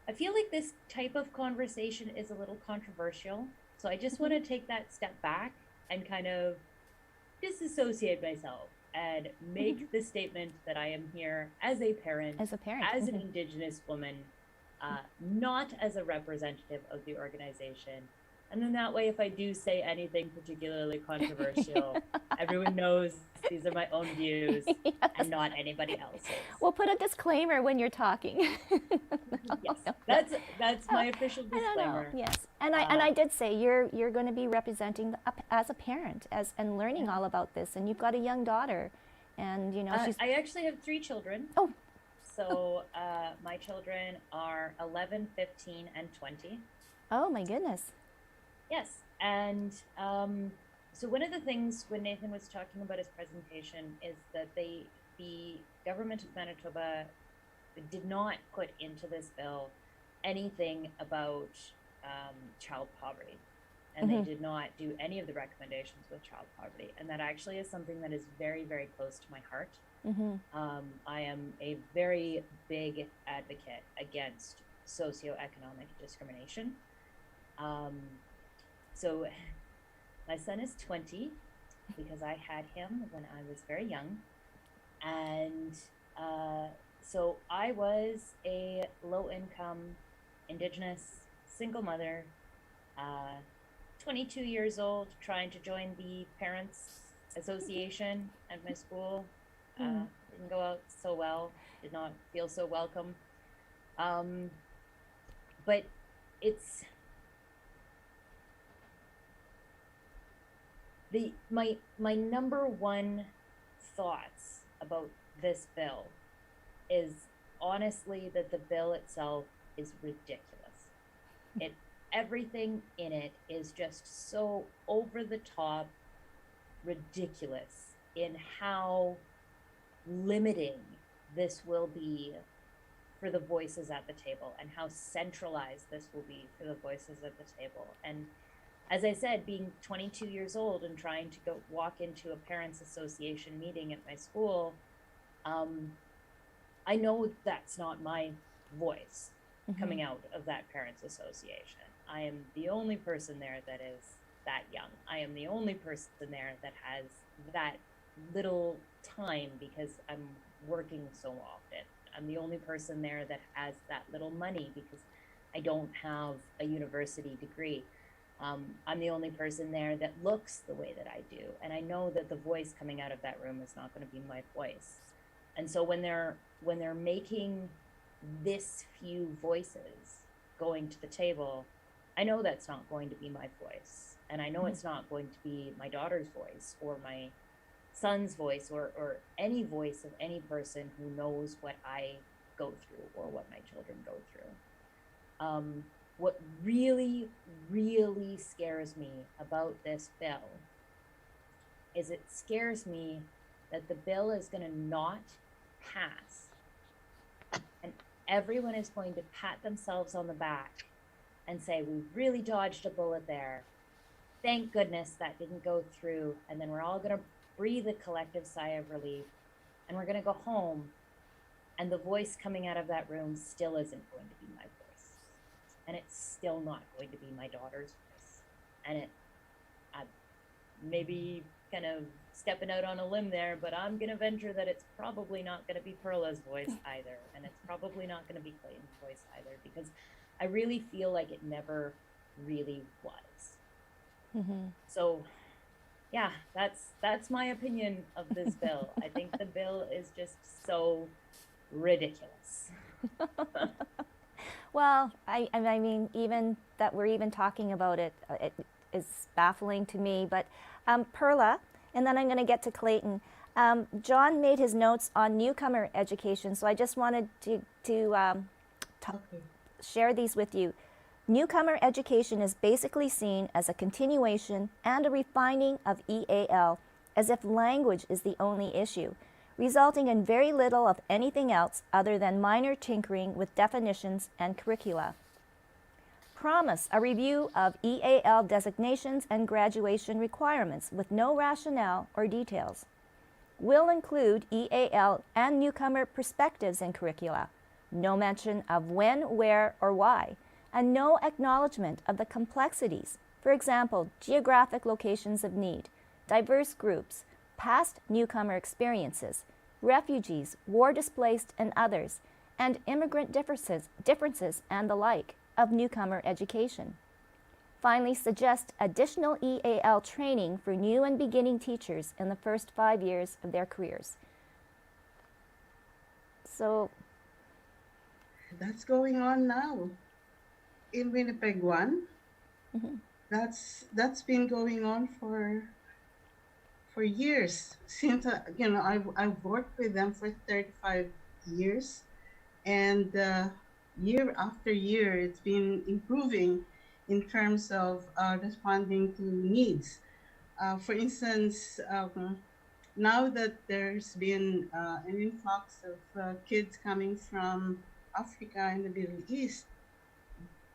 I feel like this type of conversation is a little controversial, so I just want to take that step back and kind of disassociate myself and make the statement that I am here as a parent, as an Indigenous woman, not as a representative of the organization. And then that way, if I do say anything particularly controversial, everyone knows these are my own views and not anybody else's. We'll put a disclaimer when you're talking. Yes, that's my official disclaimer. Yes, and I did say you're going to be representing as a parent and learning all about this, and you've got a young daughter, and you know I actually have 3 children. Oh. So my children are 11, 15, and 20. Oh my goodness. Yes, and so one of the things when Nathan was talking about his presentation is that the government of Manitoba did not put into this bill anything about child poverty, and they did not do any of the recommendations with child poverty, and that actually is something that is very, very close to my heart. I am a very big advocate against socioeconomic discrimination. So my son is 20 because I had him when I was very young. And so I was a low-income, Indigenous, single mother, 22 years old, trying to join the Parents Association at my school. Didn't go out so well, did not feel so welcome. But it's... My number one thoughts about this bill is honestly that the bill itself is ridiculous. Everything in it is just so over the top ridiculous in how limiting this will be for the voices at the table and how centralized this will be for the voices at the table. And as I said, being 22 years old and trying to go walk into a parents association meeting at my school, I know that's not my voice coming out of that parents association. I am the only person there that is that young. I am the only person there that has that little time because I'm working so often. I'm the only person there that has that little money because I don't have a university degree. I'm the only person there that looks the way that I do. And I know that the voice coming out of that room is not going to be my voice. And so when they're making this few voices going to the table, I know that's not going to be my voice. And I know it's not going to be my daughter's voice or my son's voice or any voice of any person who knows what I go through or what my children go through. What really, really scares me about this bill is it scares me that the bill is going to not pass and everyone is going to pat themselves on the back and say, we really dodged a bullet there. Thank goodness that didn't go through. And then we're all going to breathe a collective sigh of relief and we're going to go home. And the voice coming out of that room still isn't going to be my voice. And it's still not going to be my daughter's voice. And I maybe kind of stepping out on a limb there, but I'm going to venture that it's probably not going to be Perla's voice either. And it's probably not going to be Clayton's voice either, because I really feel like it never really was. So yeah, that's my opinion of this bill. I think the bill is just so ridiculous. Well, I mean, even that we're even talking about it, it is baffling to me. But Perla, and then I'm going to get to Clayton. John made his notes on newcomer education, so I just wanted to share these with you. Newcomer education is basically seen as a continuation and a refining of EAL, as if language is the only issue, resulting in very little of anything else other than minor tinkering with definitions and curricula. Promise a review of EAL designations and graduation requirements with no rationale or details. Will include EAL and newcomer perspectives in curricula. No mention of when, where, or why, and no acknowledgement of the complexities, for example, geographic locations of need, diverse groups, past newcomer experiences, refugees, war displaced and others, and immigrant differences and the like of newcomer education. Finally, suggest additional EAL training for new and beginning teachers in the first 5 years of their careers. So that's going on now in Winnipeg 1. That's been going on for years, since I've worked with them for 35 years, and year after year it's been improving in terms of responding to needs. For instance, now that there's been an influx of kids coming from Africa and the Middle East,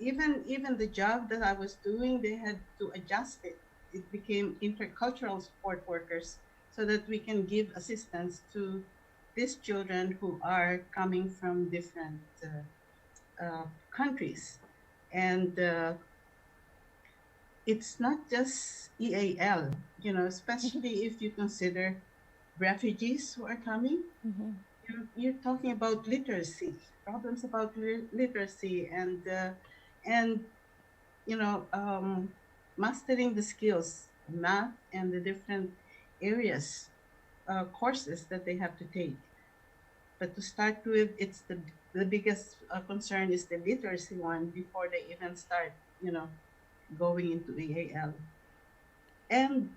even the job that I was doing, they had to adjust it. It became intercultural support workers so that we can give assistance to these children who are coming from different countries. And it's not just EAL, especially if you consider refugees who are coming. You're talking about literacy, problems about literacy, and mastering the skills, math, and the different areas, courses that they have to take. But to start with, it's the biggest concern is the literacy one before they even start, going into EAL. And,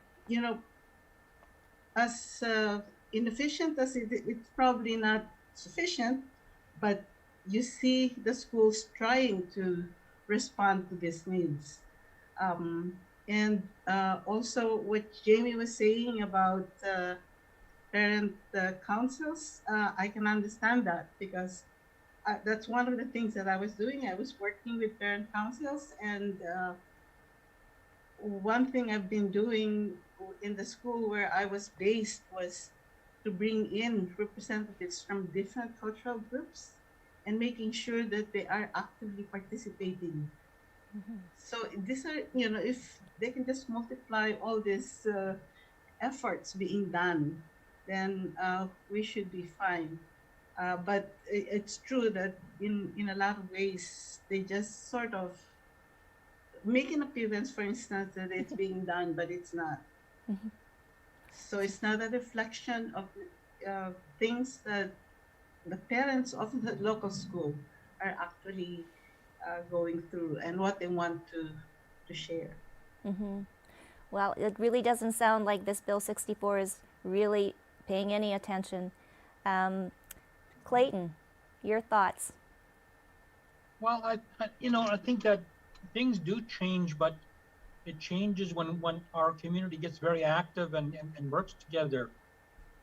as inefficient as it's probably not sufficient, but you see the schools trying to respond to these needs. And also what Jamie was saying about parent councils, I can understand that, because that's one of the things that I was doing. I was working with parent councils, and one thing I've been doing in the school where I was based was to bring in representatives from different cultural groups and making sure that they are actively participating. So these are, if they can just multiply all these efforts being done, then we should be fine. But it's true that in a lot of ways, they just sort of make an appearance, for instance, that it's being done, but it's not. So it's not a reflection of things that the parents of the local school are actually going through and what they want to share. Well, it really doesn't sound like this Bill 64 is really paying any attention. Clayton, your thoughts? Well, I think that things do change, but it changes when our community gets very active and works together.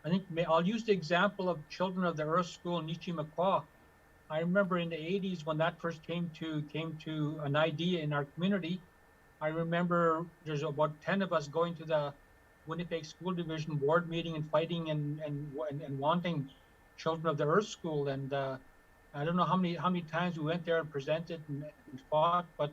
I think I'll use the example of Children of the Earth School in Nichimakwa. I remember in the 80s when that first came to an idea in our community. I remember there's about 10 of us going to the Winnipeg School Division board meeting and fighting and wanting Children of the Earth School. And I don't know how many times we went there and presented and fought, but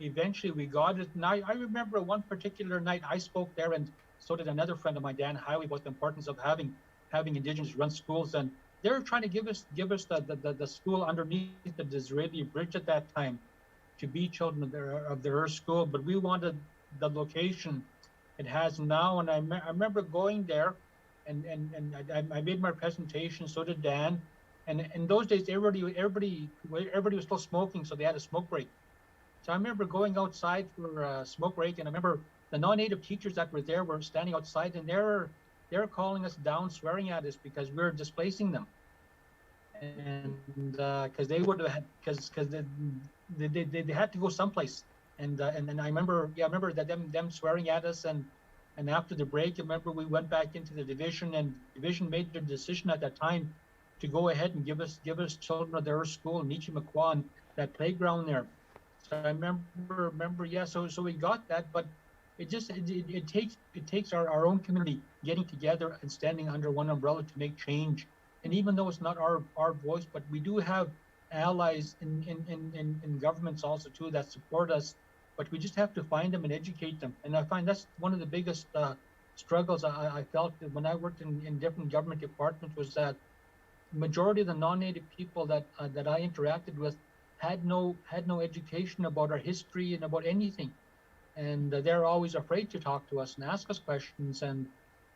eventually we got it. And I remember one particular night I spoke there, and so did another friend of mine, Dan Highway, about the importance of having Indigenous run schools. And they were trying to give us the school underneath the Disraeli Bridge at that time to be Children of the Earth School, but we wanted the location it has now. And I remember going there, and I made my presentation. So did Dan. And in those days, everybody was still smoking, so they had a smoke break. So I remember going outside for a smoke break, and I remember the non-native teachers that were there were standing outside, and they're calling us down, swearing at us because we were displacing them. And because they would have, because they had to go someplace, and I remember that them swearing at us, and after the break, I remember we went back into the division, and division made the decision at that time to go ahead and give us Children of the Earth School in Nichimakwa, that playground there. So I remember, yeah. So we got that, but it takes our own community getting together and standing under one umbrella to make change. And even though it's not our voice, but we do have allies in governments also too that support us, but we just have to find them and educate them. And I find that's one of the biggest struggles I felt when I worked in different government departments, was that majority of the non-native people that I interacted with had no education about our history and about anything, and they're always afraid to talk to us and ask us questions. And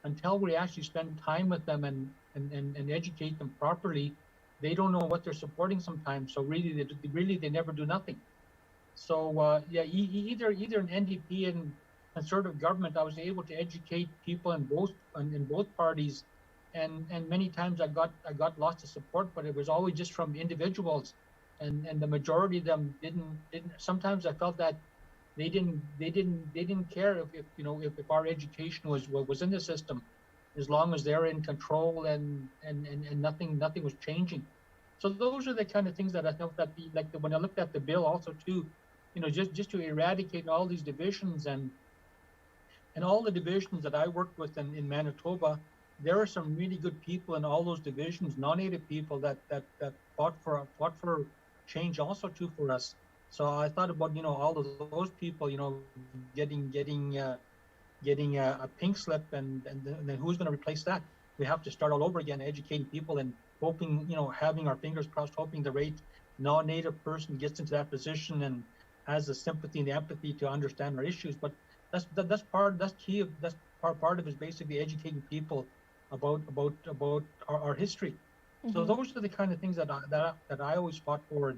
until we actually spend time with them and educate them properly, they don't know what they're supporting sometimes. So really they never do nothing. So yeah, either in NDP and conservative government, I was able to educate people in both parties, and many times I got lots of support, but it was always just from individuals, and the majority of them didn't. Sometimes I felt that they didn't care if our education was in the system, as long as they're in control and nothing was changing. So those are the kind of things that I felt that when I looked at the bill also too, just to eradicate all these divisions and all the divisions that I worked with in Manitoba. There are some really good people in all those divisions, non-native people that fought for change also too for us. So I thought about all of those people getting a pink slip, and then who's going to replace that? We have to start all over again, educating people and hoping, having our fingers crossed, hoping the right non-native person gets into that position and has the sympathy and the empathy to understand our issues. But that's part of is basically educating people about our history. So those are the kind of things that I always fought for,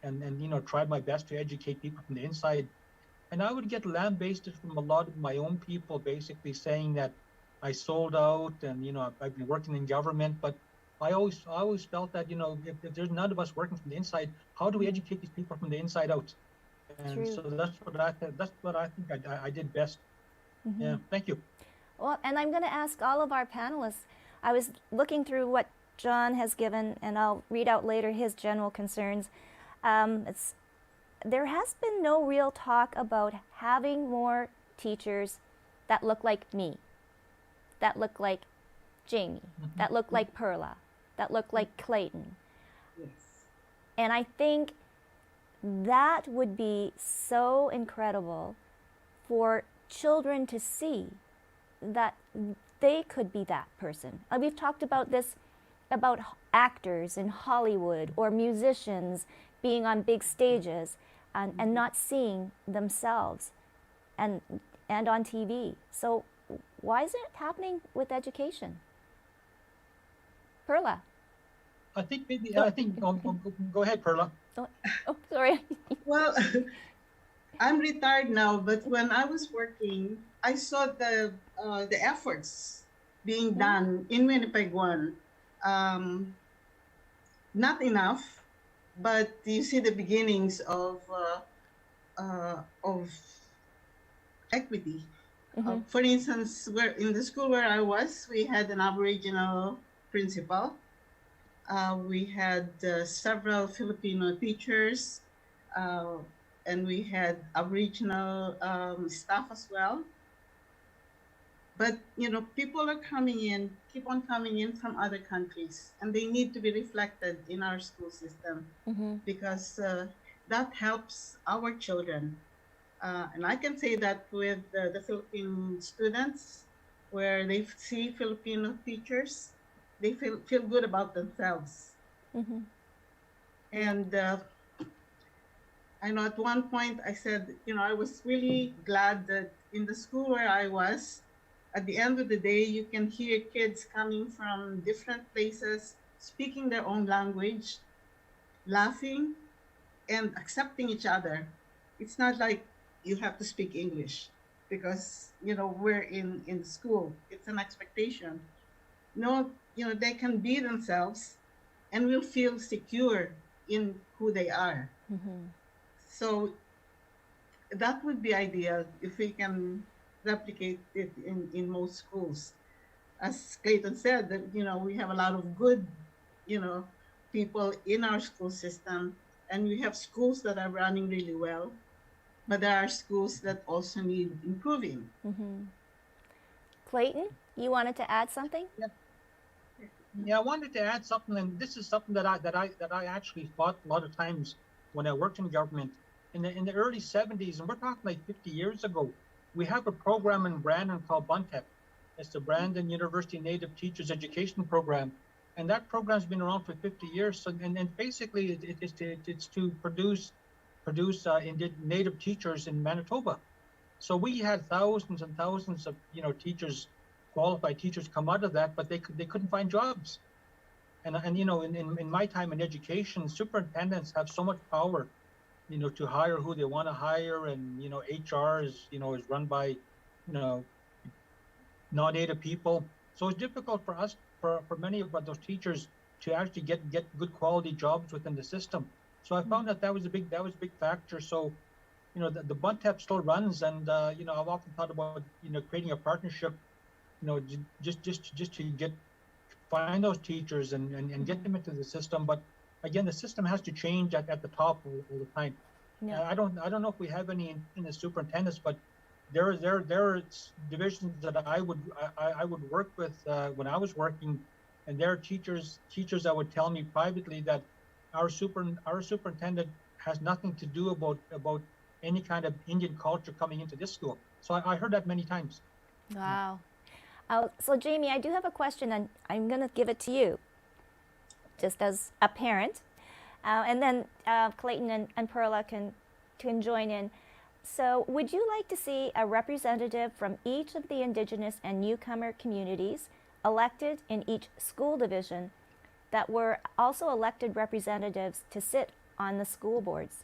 and tried my best to educate people from the inside. And I would get lambasted from a lot of my own people, basically saying that I sold out, and I've been working in government. But I always felt that if there's none of us working from the inside, how do we educate these people from the inside out? And True. so that's what I think I did best. Yeah, thank you. Well, and I'm going to ask all of our panelists. I was looking through what John has given, and I'll read out later his general concerns. It's there has been no real talk about having more teachers that look like me, that look like Jamie, that look like Perla, that look like Clayton. Yes. And I think that would be so incredible for children to see that they could be that person. We've talked about this, about actors in Hollywood or musicians being on big stages and not seeing themselves and on TV. So why isn't it happening with education? Perla. I think go ahead, Perla. Oh, sorry. Well, I'm retired now, but when I was working, I saw the efforts being done in Winnipeg One. Not enough, but you see the beginnings of equity. For instance, where in the school where I was, we had an Aboriginal principal. We had several Filipino teachers, and we had Aboriginal staff as well. But people are keep on coming in from other countries, and they need to be reflected in our school system because that helps our children. And I can say that with the Philippine students, where they see Filipino teachers, they feel good about themselves. And I know at one point I said, I was really glad that in the school where I was, at the end of the day, you can hear kids coming from different places, speaking their own language, laughing, and accepting each other. It's not like you have to speak English because, we're in school. It's an expectation. No, they can be themselves and will feel secure in who they are. So that would be ideal if we can replicate it in most schools. As Clayton said, that we have a lot of good, people in our school system, and we have schools that are running really well, but there are schools that also need improving. Clayton, you wanted to add something? Yeah, I wanted to add something, and this is something that I actually thought a lot of times when I worked in government in the early 70s, and we're talking like 50 years ago. We have a program in Brandon called BUNTEP. It's the Brandon University Native Teachers Education Program, and that program's been around for 50 years. So, and basically, it's to produce Native teachers in Manitoba. So we had thousands and thousands of teachers, qualified teachers, come out of that, but they couldn't find jobs. And in my time in education, superintendents have so much power, to hire who they want to hire, and HR is run by non-native people. So it's difficult for us, for many of those teachers, to actually get good quality jobs within the system. So I found that was a big factor. So the BUNTEP still runs, and I've often thought about creating a partnership, just to find those teachers and get them into the system. But again, the system has to change at the top all the time. Yeah. I don't know if we have any in the superintendents, but there are divisions that I would work with when I was working, and there are teachers that would tell me privately that our superintendent has nothing to do about any kind of Indian culture coming into this school. So I heard that many times. Wow. So Jamie, I do have a question, and I'm going to give it to you, just as a parent. And then Clayton and Perla can join in. So would you like to see a representative from each of the Indigenous and newcomer communities elected in each school division that were also elected representatives to sit on the school boards?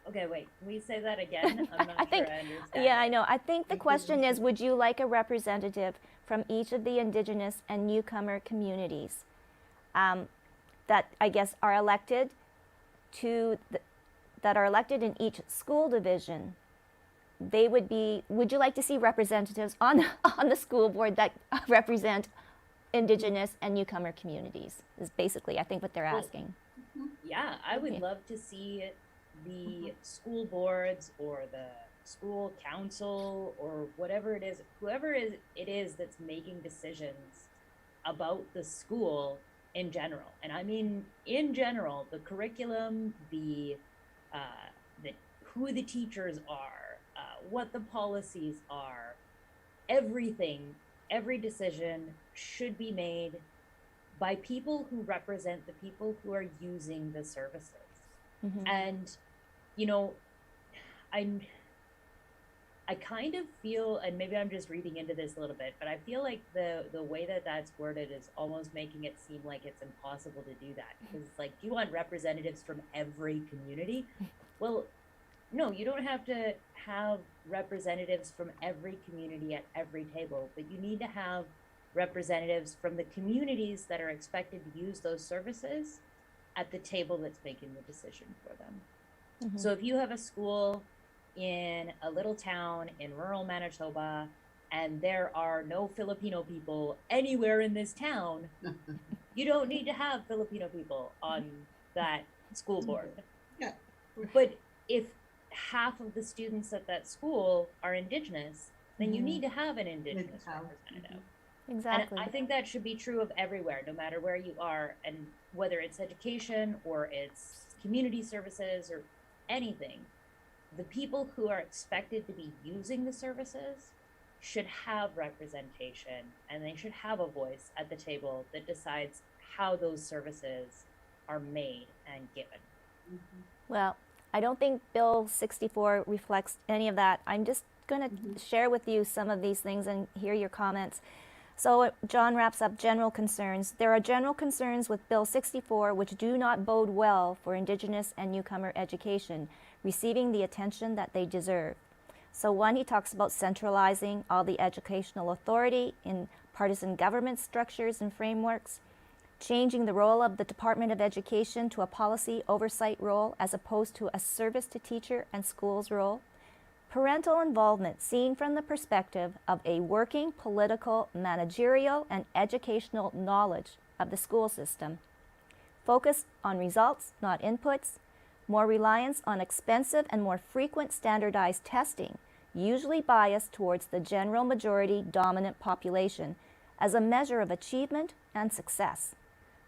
Okay, wait, can we say that again? I'm not sure I understand. Yeah, I know. I think the question is, would you like a representative from each of the Indigenous and newcomer communities that I guess are elected that are elected in each school division? They would be. Would you like to see representatives on the school board that represent Indigenous and newcomer communities? Is basically, I think, what they're asking. Yeah, I would Yeah. love to see the school boards or the school council or whatever it is, whoever it is that's making decisions about the school in general. And I mean, in general, the curriculum, the who the teachers are, what the policies are, everything, every decision should be made by people who represent the people who are using the services. Mm-hmm. And, you know, I kind of feel, and maybe I'm just reading into this a little bit, but I feel like the way that that's worded is almost making it seem like it's impossible to do that. Because it's like, do you want representatives from every community? Well, no, you don't have to have representatives from every community at every table, but you need to have representatives from the communities that are expected to use those services at the table that's making the decision for them. Mm-hmm. So if you have a school in a little town in rural Manitoba and there are no Filipino people anywhere in this town, you don't need to have Filipino people on that school board. Yeah. But if half of the students at that school are Indigenous, then you need to have an Indigenous representative. Exactly. And I think that should be true of everywhere, no matter where you are, and whether it's education or it's community services or anything. The people who are expected to be using the services should have representation, and they should have a voice at the table that decides how those services are made and given. Mm-hmm. Well, I don't think Bill 64 reflects any of that. I'm just going to share with you some of these things and hear your comments. So John wraps up general concerns. There are general concerns with Bill 64 which do not bode well for Indigenous and newcomer education receiving the attention that they deserve. So one, he talks about centralizing all the educational authority in partisan government structures and frameworks, changing the role of the Department of Education to a policy oversight role as opposed to a service to teacher and schools role, parental involvement seen from the perspective of a working political, managerial, and educational knowledge of the school system, focus on results, not inputs, more reliance on expensive and more frequent standardized testing, usually biased towards the general majority dominant population as a measure of achievement and success.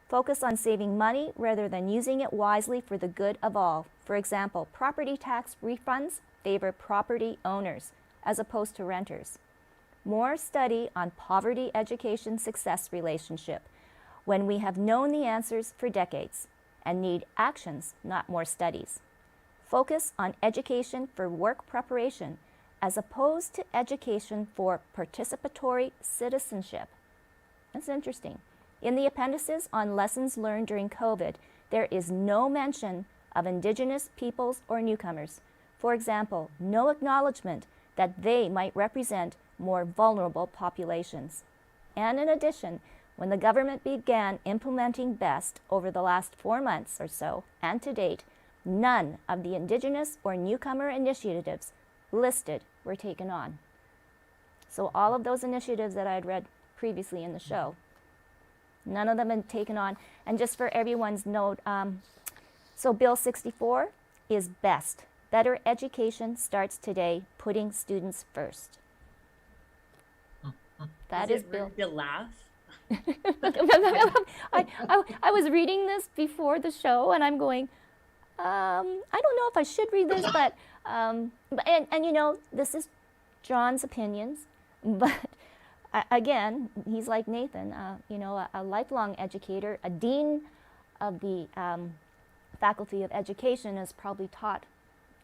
Focus on saving money rather than using it wisely for the good of all. For example, property tax refunds favor property owners as opposed to renters. More study on poverty education success relationship when we have known the answers for decades and need actions, not more studies. Focus on education for work preparation as opposed to education for participatory citizenship. That's interesting. In the appendices on lessons learned during COVID, there is no mention of Indigenous peoples or newcomers. For example, no acknowledgement that they might represent more vulnerable populations. And in addition, when the government began implementing BEST over the last 4 months or so, and to date, none of the Indigenous or newcomer initiatives listed were taken on. So all of those initiatives that I had read previously in the show, none of them have been taken on. And just for everyone's note, so Bill 64 is BEST. Better education starts today, putting students first. That is Bill. To laugh. I was reading this before the show, and I'm going, I don't know if I should read this, but and you know, this is John's opinions, but again, he's like Nathan, you know, a lifelong educator, a dean of the Faculty of Education, has probably taught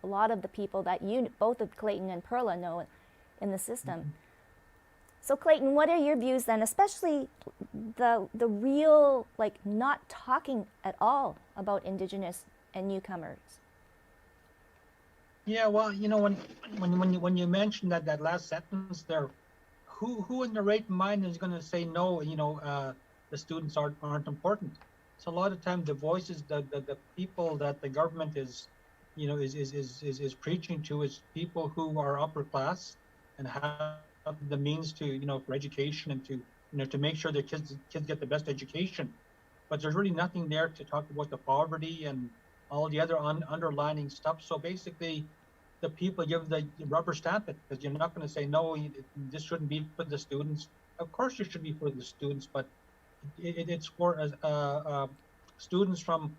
a lot of the people that you, both of Clayton and Perla, know in the system. Mm-hmm. So Clayton, what are your views then, especially the real, like, not talking at all about Indigenous and newcomers? Yeah, well, you know, when you mentioned that last sentence there, who in their right mind is going to say no? You know, the students aren't important. So a lot of times the voices, the people that the government is, you know, is preaching to is people who are upper class and have the means to, you know, for education and to, you know, to make sure their kids get the best education. But there's really nothing there to talk about the poverty and all the other underlining stuff. So basically, the people give the rubber stamp it, because you're not going to say no. This shouldn't be for the students. Of course, it should be for the students, but it's for students from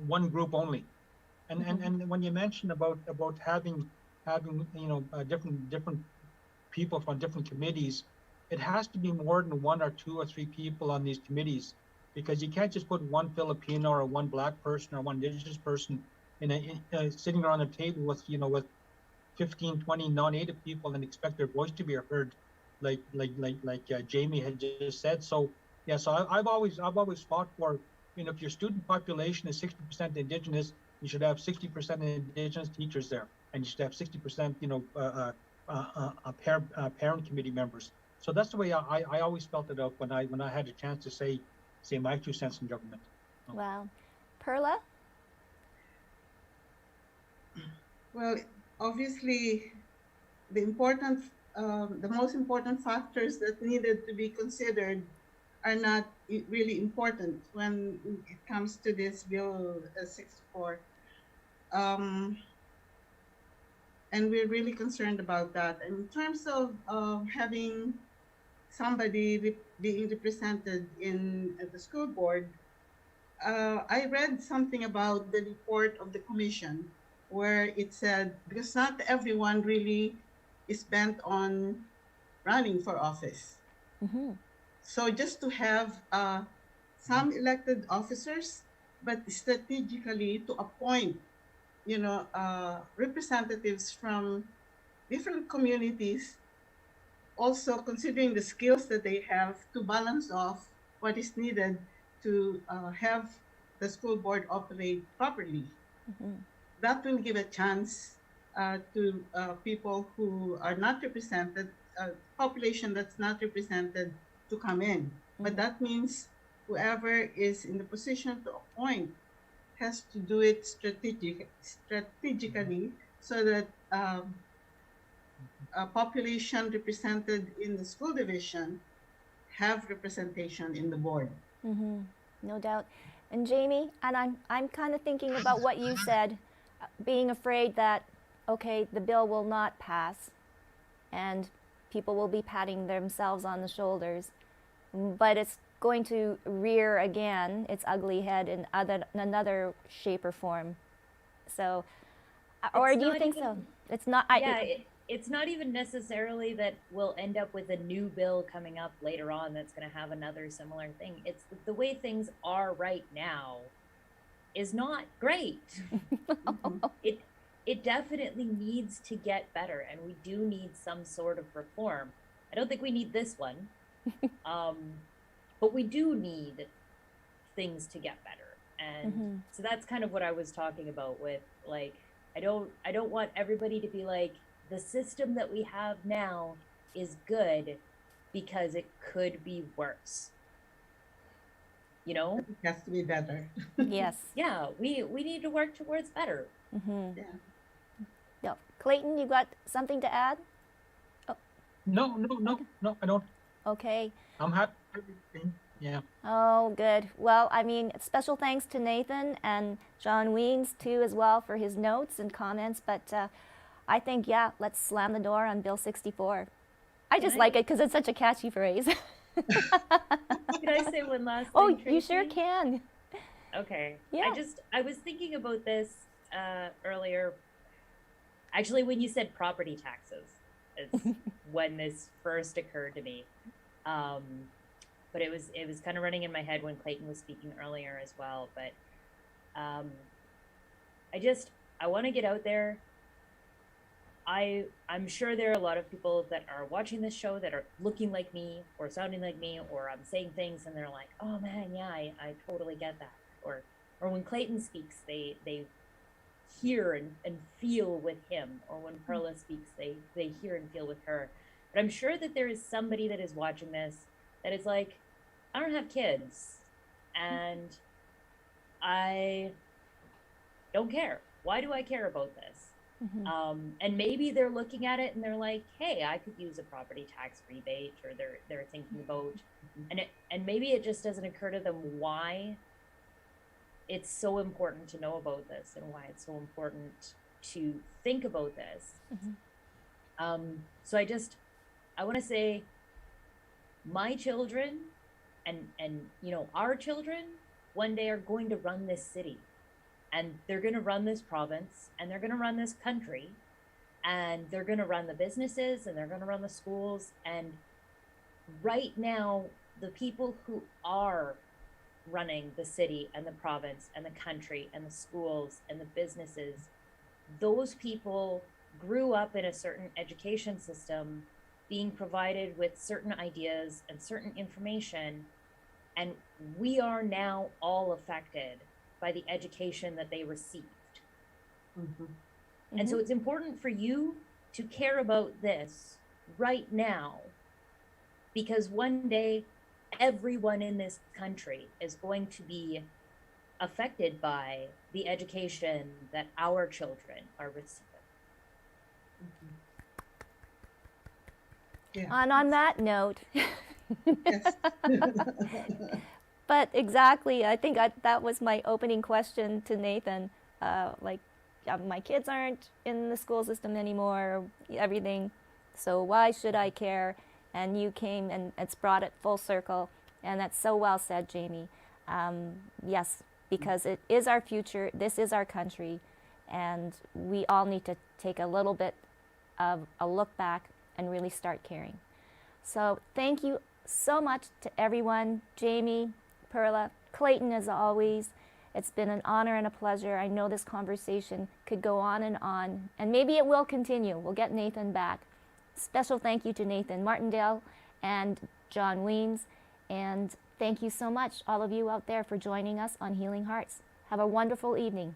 one group only. And when you mention about having different people from different committees, it has to be more than one or two or three people on these committees, because you can't just put one Filipino or one Black person or one Indigenous person sitting around a table with 15, 20 non-native people and expect their voice to be heard, like Jamie had just said. So yeah, so I've always fought for, if your student population is 60% Indigenous, you should have 60% Indigenous teachers there, and you should have 60% parent committee members. So that's the way I always felt it out when I had a chance to say my 2 cents in government. Wow. Perla? Well, obviously, the most important factors that needed to be considered are not really important when it comes to this Bill 64. And we're really concerned about that. And in terms of having somebody being represented in the school board, I read something about the report of the commission where it said, because not everyone really is bent on running for office. So just to have some elected officers, but strategically to appoint, representatives from different communities, also considering the skills that they have to balance off what is needed to have the school board operate properly. That will give a chance to people who are not represented, population that's not represented, to come in. But that means whoever is in the position to appoint has to do it strategically, so that a population represented in the school division have representation in the board. No doubt. And Jamie, and I'm kind of thinking about what you said, being afraid that, okay, the bill will not pass and people will be patting themselves on the shoulders, but it's going to rear again its ugly head in another shape or form. So, or do you think so? It's not. It's not even necessarily that we'll end up with a new bill coming up later on that's going to have another similar thing. It's the way things are right now is not great. It definitely needs to get better, and we do need some sort of reform. I don't think we need this one, but we do need things to get better. And so that's kind of what I was talking about with, like, I don't want everybody to be like, the system that we have now is good because it could be worse. It has to be better. Yes. Yeah, we need to work towards better. Yeah. No. Clayton, you got something to add? Oh. No, I don't. Okay. I'm happy with everything. Yeah. Oh, good. Well, I mean, special thanks to Nathan and John Weens, too, as well, for his notes and comments. But I think, yeah, let's slam the door on Bill 64. I just like it because it's such a catchy phrase. Can I say one last thing, Oh, Tracy? you sure can. Okay. Yeah. I was thinking about this earlier. Actually, when you said property taxes, is when this first occurred to me. But it was kind of running in my head when Clayton was speaking earlier as well. But I want to get out there. I'm sure there are a lot of people that are watching this show that are looking like me or sounding like me, or I'm saying things and they're like, oh man, yeah, I totally get that. Or when Clayton speaks, they hear and feel with him, or when Perla speaks, they hear and feel with her. But I'm sure that there is somebody that is watching this that is like, I don't have kids and I don't care. Why do I care about this? And maybe they're looking at it and they're like, hey, I could use a property tax rebate, or they're thinking about, and maybe it just doesn't occur to them why it's so important to know about this and why it's so important to think about this. So I want to say my children and you know, our children one day are going to run this city, and they're going to run this province, and they're going to run this country, and they're going to run the businesses, and they're going to run the schools. And right now, the people who are running the city and the province and the country and the schools and the businesses, those people grew up in a certain education system, being provided with certain ideas and certain information, and we are now all affected by the education that they received. And so it's important for you to care about this right now, because one day everyone in this country is going to be affected by the education that our children are receiving. Yeah. And on that note, Yes. but exactly, I think that was my opening question to Nathan. My kids aren't in the school system anymore, everything, so why should I care? And you came and it's brought it full circle, and that's so well said, Jamie. Yes, because it is our future, this is our country, and we all need to take a little bit of a look back and really start caring. So thank you so much to everyone, Jamie, Perla, Clayton, as always. It's been an honor and a pleasure. I know this conversation could go on, and maybe it will continue. We'll get Nathan back. Special thank you to Nathan Martindale and John Weems, and thank you so much, all of you out there, for joining us on Healing Hearts. Have a wonderful evening.